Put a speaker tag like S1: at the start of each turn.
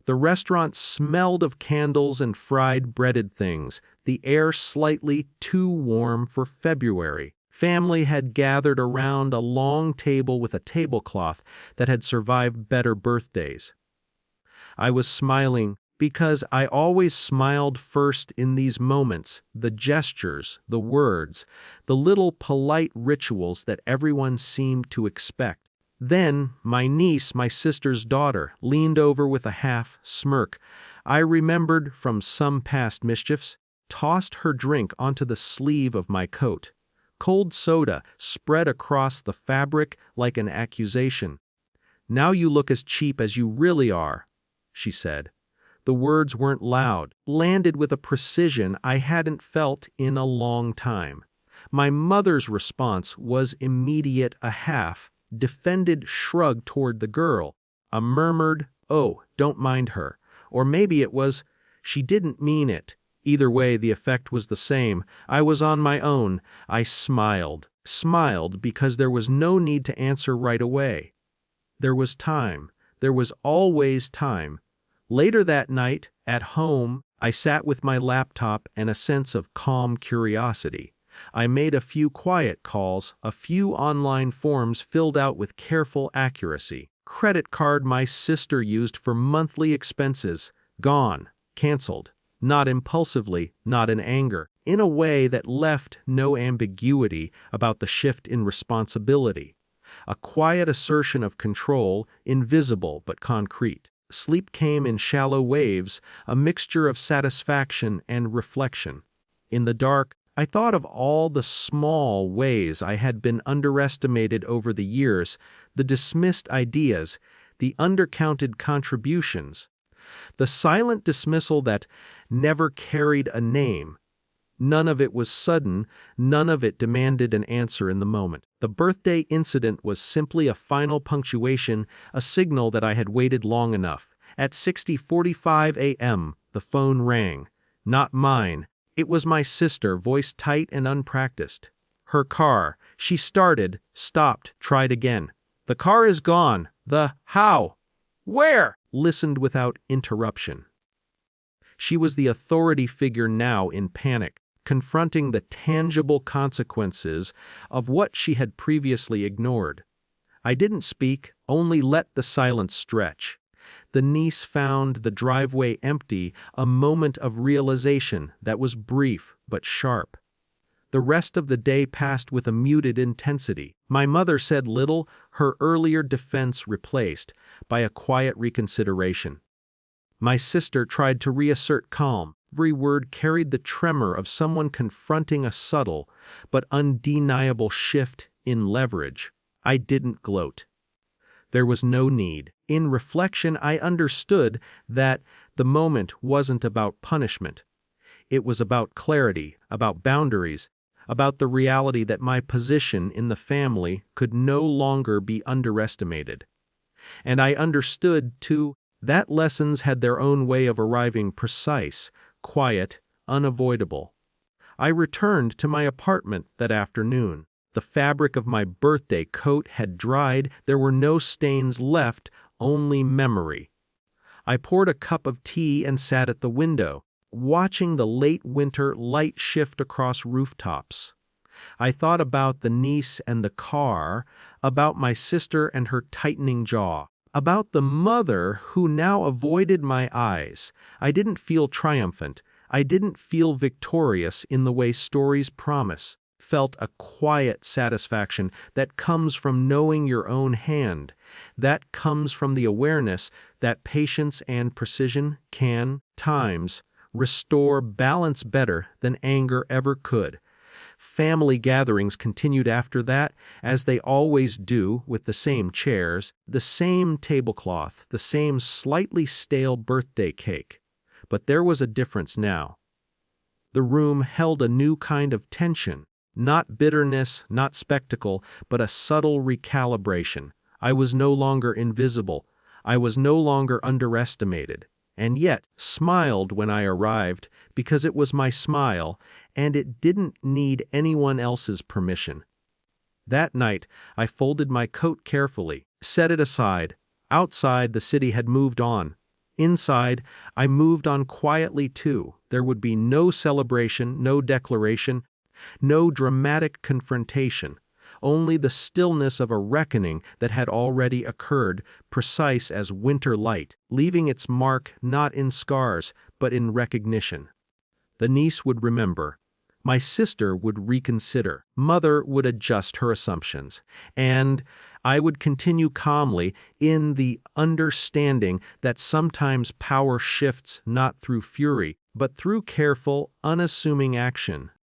S1: The restaurant smelled of candles and fried breaded things, the air slightly too warm for February. Family had gathered around a long table with a tablecloth that had survived better birthdays. I was smiling because I always smiled first in these moments, the gestures, the words, the little polite rituals that everyone seemed to expect. Then my niece, my sister's daughter, leaned over with a half smirk. I remembered from some past mischiefs, tossed her drink onto the sleeve of my coat. Cold soda spread across the fabric like an accusation. "Now you look as cheap as you really are," she said. The words weren't loud, landed with a precision I hadn't felt in a long time. My mother's response was immediate, a half defended shrug toward the girl, a murmured, "Oh, don't mind her." Or maybe it was, "She didn't mean it." Either way, the effect was the same. I was on my own. I smiled because there was no need to answer right away. There was time. There was always time. Later that night, at home, I sat with my laptop and a sense of calm curiosity. I made a few quiet calls, a few online forms filled out with careful accuracy. Credit card my sister used for monthly expenses, gone, canceled. Not impulsively, not in anger, in a way that left no ambiguity about the shift in responsibility. A quiet assertion of control, invisible but concrete. Sleep came in shallow waves, a mixture of satisfaction and reflection. In the dark, I thought of all the small ways I had been underestimated over the years, the dismissed ideas, the undercounted contributions, the silent dismissal that never carried a name. None of it was sudden, none of it demanded an answer in the moment. The birthday incident was simply a final punctuation, a signal that I had waited long enough. At 6:45 a.m., the phone rang. Not mine. It was my sister, voice tight and unpracticed. Her car. She started, stopped, tried again. "The car is gone." How? Where?" Listened without interruption. She was the authority figure now in panic, confronting the tangible consequences of what she had previously ignored. I didn't speak, only let the silence stretch. The niece found the driveway empty, a moment of realization that was brief but sharp. The rest of the day passed with a muted intensity. My mother said little, her earlier defense replaced by a quiet reconsideration. My sister tried to reassert calm. Every word carried the tremor of someone confronting a subtle but undeniable shift in leverage. I didn't gloat. There was no need. In reflection, I understood that the moment wasn't about punishment. It was about clarity, about boundaries, about the reality that my position in the family could no longer be underestimated. And I understood, too, that lessons had their own way of arriving precise, quiet, unavoidable. I returned to my apartment that afternoon. The fabric of my birthday coat had dried, there were no stains left, only memory. I poured a cup of tea and sat at the window, watching the late winter light shift across rooftops. I thought about the niece and the car, about my sister and her tightening jaw, about the mother who now avoided my eyes. I didn't feel triumphant. I didn't feel victorious in the way stories promise. Felt a quiet satisfaction that comes from knowing your own hand, that comes from the awareness that patience and precision can, times, restore balance better than anger ever could. Family gatherings continued after that, as they always do, with the same chairs, the same tablecloth, the same slightly stale birthday cake. But there was a difference now. The room held a new kind of tension. Not bitterness, not spectacle, but a subtle recalibration. I was no longer invisible. I was no longer underestimated. And yet smiled when I arrived, because it was my smile, and it didn't need anyone else's permission. That night, I folded my coat carefully, set it aside. Outside, the city had moved on. Inside, I moved on quietly too. There would be no celebration, no declaration, no dramatic confrontation, only the stillness of a reckoning that had already occurred, precise as winter light, leaving its mark not in scars, but in recognition. The niece would remember. My sister would reconsider. Mother would adjust her assumptions. And I would continue calmly in the understanding that sometimes power shifts not through fury, but through careful, unassuming action.